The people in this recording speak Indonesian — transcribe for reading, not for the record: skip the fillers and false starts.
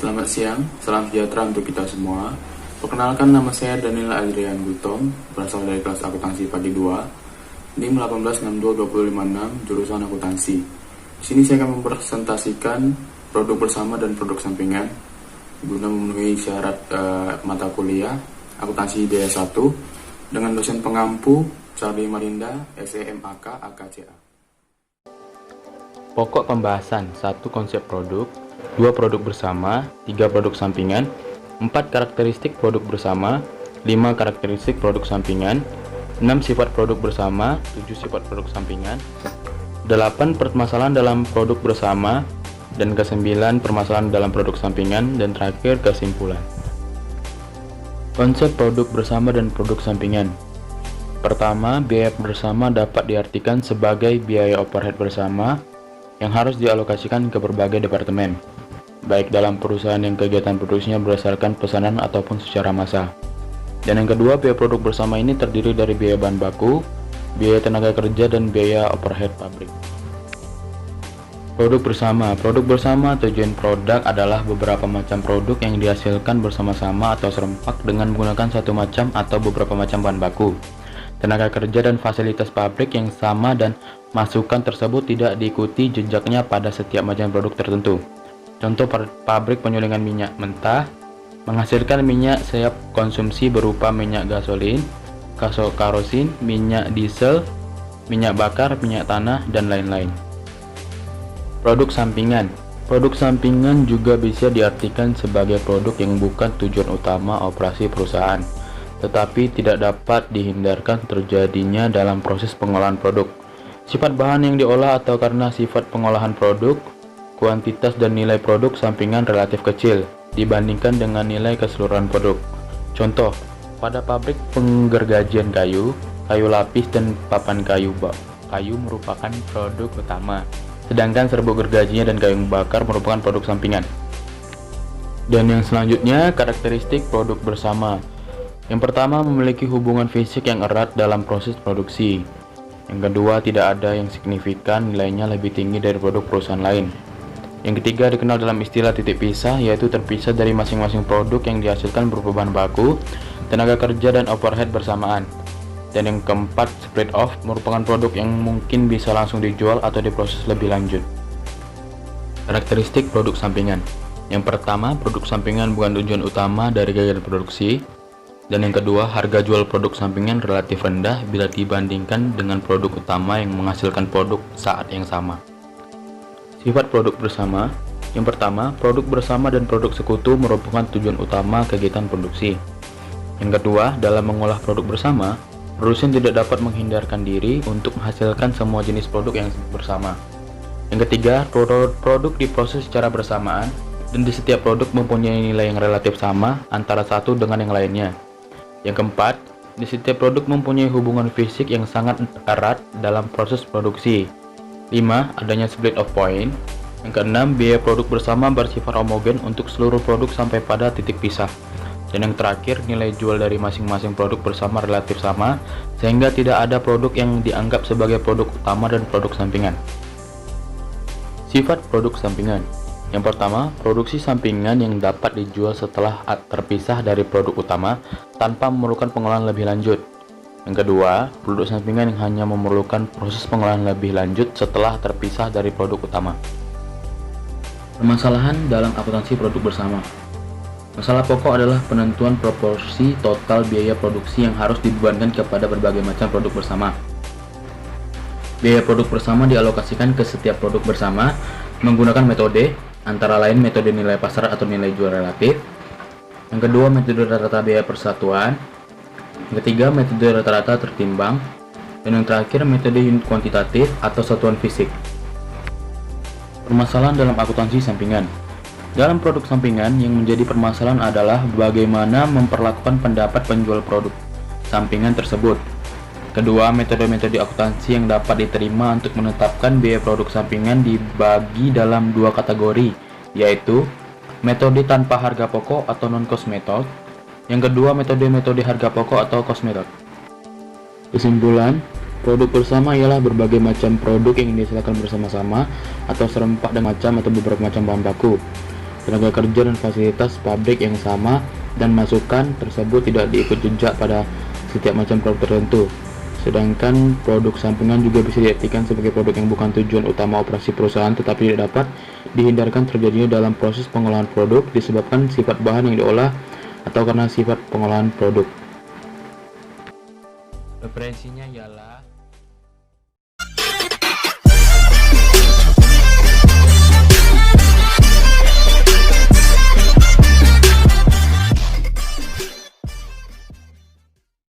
Selamat siang, salam sejahtera untuk kita semua. Perkenalkan, nama saya Daniel Adrian Gutom, berasal dari kelas akuntansi pagi 2, NIM 1862256, jurusan akuntansi. Di sini saya akan mempresentasikan produk bersama dan produk sampingan guna memenuhi syarat mata kuliah akuntansi biaya 1 dengan dosen pengampu Charlie Marinda, SEMAK, AKCA. Pokok pembahasan: 1. Konsep produk, 2. Produk bersama, 3. Produk sampingan, 4. Karakteristik produk bersama, 5. Karakteristik produk sampingan, 6. Sifat produk bersama, 7. Sifat produk sampingan, 8. Permasalahan dalam produk bersama, dan ke-9 permasalahan dalam produk sampingan, dan terakhir kesimpulan. Konsep produk bersama dan produk sampingan. Pertama, biaya bersama dapat diartikan sebagai biaya overhead bersama yang harus dialokasikan ke berbagai departemen, baik dalam perusahaan yang kegiatan produksinya berdasarkan pesanan ataupun secara massal. Dan yang kedua, biaya produk bersama ini terdiri dari biaya bahan baku, biaya tenaga kerja, dan biaya overhead pabrik. Produk bersama tujuan produk adalah beberapa macam produk yang dihasilkan bersama-sama atau serempak dengan menggunakan satu macam atau beberapa macam bahan baku, tenaga kerja, dan fasilitas pabrik yang sama, dan masukan tersebut tidak diikuti jejaknya pada setiap macam produk tertentu. Contoh, pabrik penyulingan minyak mentah menghasilkan minyak siap konsumsi berupa minyak gasolin, kerosin, minyak diesel, minyak bakar, minyak tanah, dan lain-lain. Produk sampingan juga bisa diartikan sebagai produk yang bukan tujuan utama operasi perusahaan, tetapi tidak dapat dihindarkan terjadinya dalam proses pengolahan produk. Sifat bahan yang diolah atau karena sifat pengolahan produk, kuantitas dan nilai produk sampingan relatif kecil dibandingkan dengan nilai keseluruhan produk. Contoh, pada pabrik penggergajian kayu lapis dan papan kayu merupakan produk utama, sedangkan serbuk gergajinya dan kayu bakar merupakan produk sampingan. Dan yang selanjutnya, karakteristik produk bersama. Yang pertama, memiliki hubungan fisik yang erat dalam proses produksi. Yang kedua, tidak ada yang signifikan nilainya lebih tinggi dari produk perusahaan lain. Yang ketiga, dikenal dalam istilah titik pisah, yaitu terpisah dari masing-masing produk yang dihasilkan berupa bahan baku, tenaga kerja, dan overhead bersamaan. Dan yang keempat, split off, merupakan produk yang mungkin bisa langsung dijual atau diproses lebih lanjut. Karakteristik produk sampingan. Yang pertama, produk sampingan bukan tujuan utama dari kegiatan produksi. Dan yang kedua, harga jual produk sampingan relatif rendah bila dibandingkan dengan produk utama yang menghasilkan produk saat yang sama. Sifat produk bersama. Yang pertama, produk bersama dan produk sekutu merupakan tujuan utama kegiatan produksi. Yang kedua, dalam mengolah produk bersama, produsen tidak dapat menghindarkan diri untuk menghasilkan semua jenis produk yang bersama. Yang ketiga, produk diproses secara bersamaan dan di setiap produk mempunyai nilai yang relatif sama antara satu dengan yang lainnya. Yang keempat, di setiap produk mempunyai hubungan fisik yang sangat erat dalam proses produksi. 5. Adanya split off point. Yang keenam, biaya produk bersama bersifat homogen untuk seluruh produk sampai pada titik pisah. Dan yang terakhir, nilai jual dari masing-masing produk bersama relatif sama, sehingga tidak ada produk yang dianggap sebagai produk utama dan produk sampingan. Sifat produk sampingan. Yang pertama, produksi sampingan yang dapat dijual setelah terpisah dari produk utama tanpa memerlukan pengolahan lebih lanjut. Yang kedua, produk sampingan yang hanya memerlukan proses pengolahan lebih lanjut setelah terpisah dari produk utama. Permasalahan dalam akuntansi produk bersama. Masalah pokok adalah penentuan proporsi total biaya produksi yang harus dibebankan kepada berbagai macam produk bersama. Biaya produk bersama dialokasikan ke setiap produk bersama menggunakan metode, antara lain metode nilai pasar atau nilai jual relatif. Yang kedua, metode rata-rata biaya persatuan. Yang ketiga, metode rata-rata tertimbang. Dan yang terakhir, metode unit kuantitatif atau satuan fisik. Permasalahan dalam akuntansi sampingan. Dalam produk sampingan, yang menjadi permasalahan adalah bagaimana memperlakukan pendapat penjual produk sampingan tersebut. Kedua, metode-metode akuntansi yang dapat diterima untuk menetapkan biaya produk sampingan dibagi dalam dua kategori, yaitu metode tanpa harga pokok atau non-cost method. Yang kedua, metode-metode harga pokok atau cost method. Kesimpulan, produk bersama ialah berbagai macam produk yang dihasilkan bersama-sama atau serempak dengan macam atau beberapa macam bahan baku. tenaga kerja dan fasilitas pabrik yang sama, dan masukan tersebut tidak diikut jejak pada setiap macam produk tertentu. Sedangkan produk sampingan juga bisa diartikan sebagai produk yang bukan tujuan utama operasi perusahaan tetapi tidak dapat dihindarkan terjadinya dalam proses pengolahan produk disebabkan sifat bahan yang diolah atau karena sifat pengolahan produk. Referensinya ialah